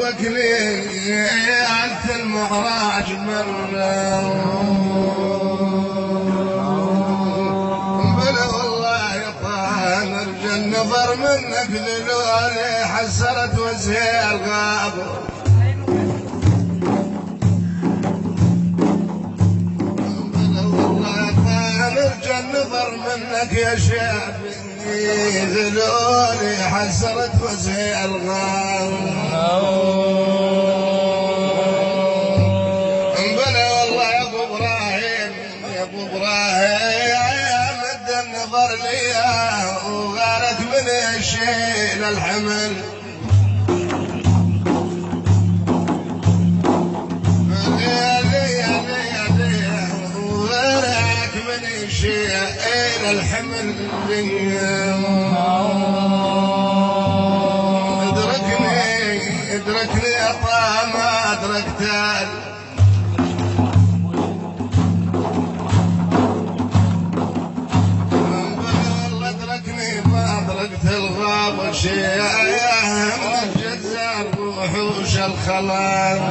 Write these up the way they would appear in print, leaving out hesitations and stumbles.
وقبكني أنت المعراج مرة بلا والله يا طه نرجى النظر منك ذلولي حسرت وجهي الغاب بلا والله يا طه نرجى النظر منك يا شافي ذلولي حسرت وجهي الغاب بلا والله يا ابو ابراهيم يا ابو ابراهيم مد النظر لي وغارت من الشيل الحمل وغارت من الشيل الحمل ادركني يا طه ما ادركتك والله ادركني ما ادركت الغاب شيء من الجزار وحوش الخلق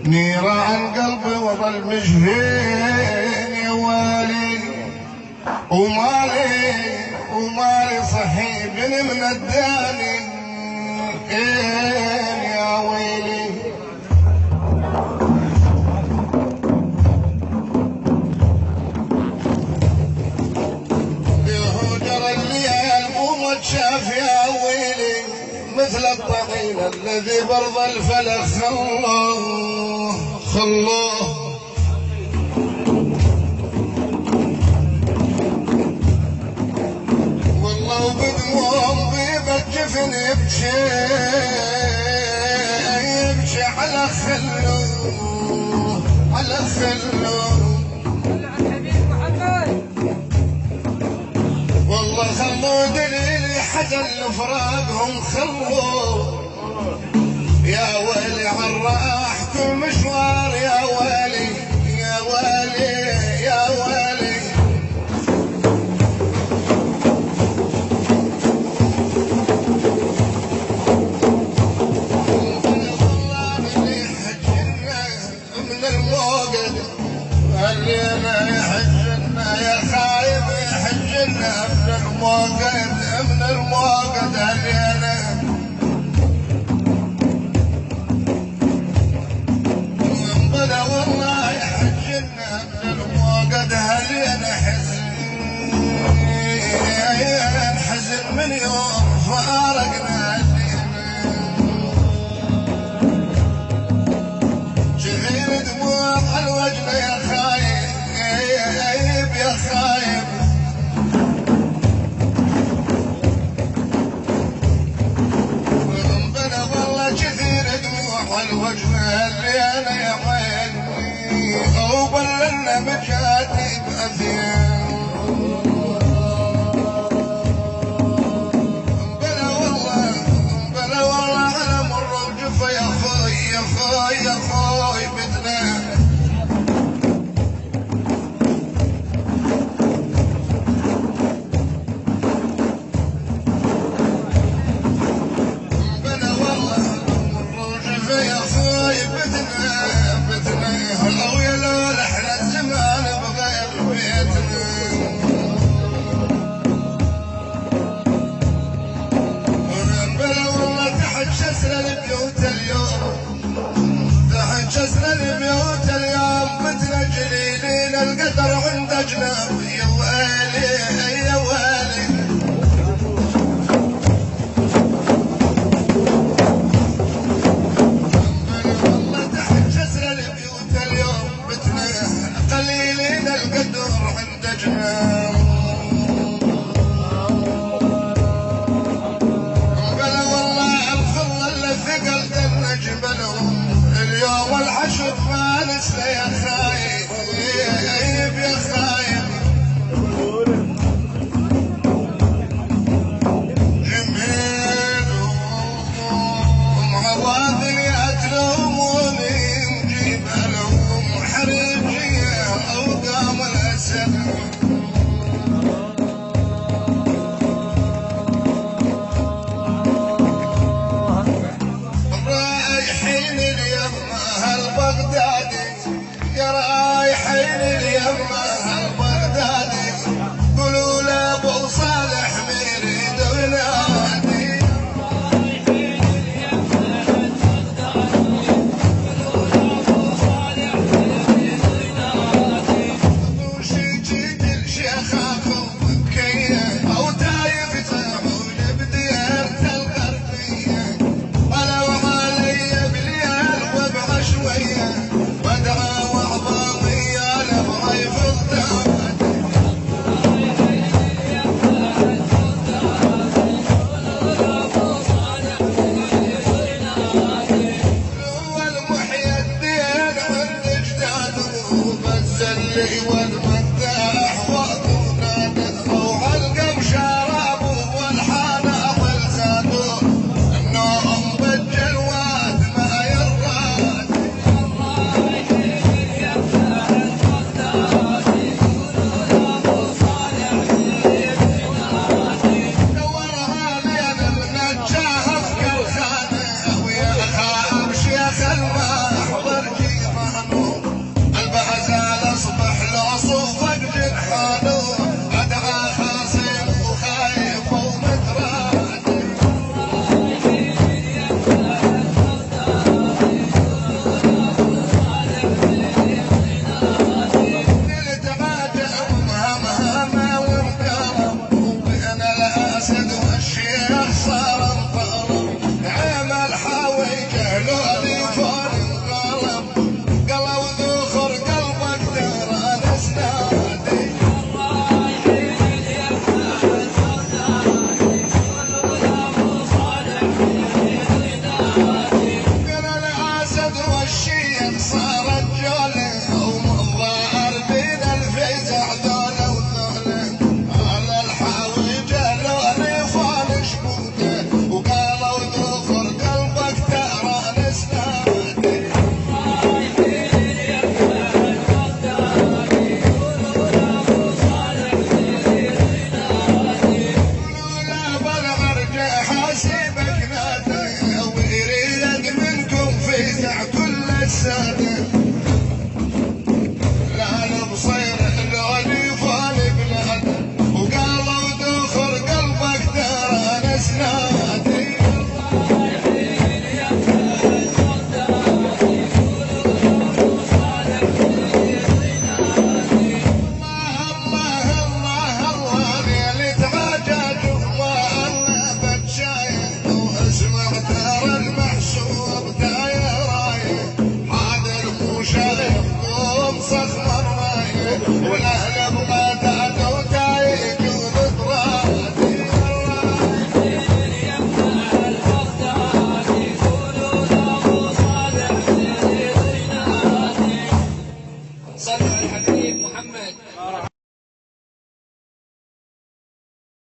نيران قلبي وظل مشفين يا والي ومالي صحيب من الداني يا ويلي بهجر الليل قومت شاف يا ويلي مثل الطويل الذي برض الفلك خلوه والله وبدموم بيبت جفن يبكي على خلوه على خلوه والله خلوه دليلي حزن لفراقهم خلوه يا ويلي عالراح كل مشوار يا ويلي يا ويلي يا ويلي والله اللي حجنا من الموقد الليلة يحجنا يا خايب يحجنا من الموقد الليلة والله يحجنا من الموقد هلينا حزن من يوم فارقنا شغير دموع على الوجه يا خايب يا خايب ربنا والله كثير دموع على الوجه اللي انا يا وبللنا بكاتب أثير بلا والله على مر وجفة يا خوي يا خوي يا خوي بدنا بلا والله مر وجفة يا خوي بدنا هلو يا لول احنا الزمان بغير بيتنا بلا والله تحت جسر البيوت اليوم تحت جسر البيوت اليوم بتنا جليلين القدر عند جناب يا ويلي يا ويلي قليلين القدر عند جنان بلا والله الخل اللي ثقل دنا جبلهم اليوم الحشر فانس يا خايب يا خايب جميلهم عواذل يتلوموني نجيب لهم حريجيه أوقام الأسد الولي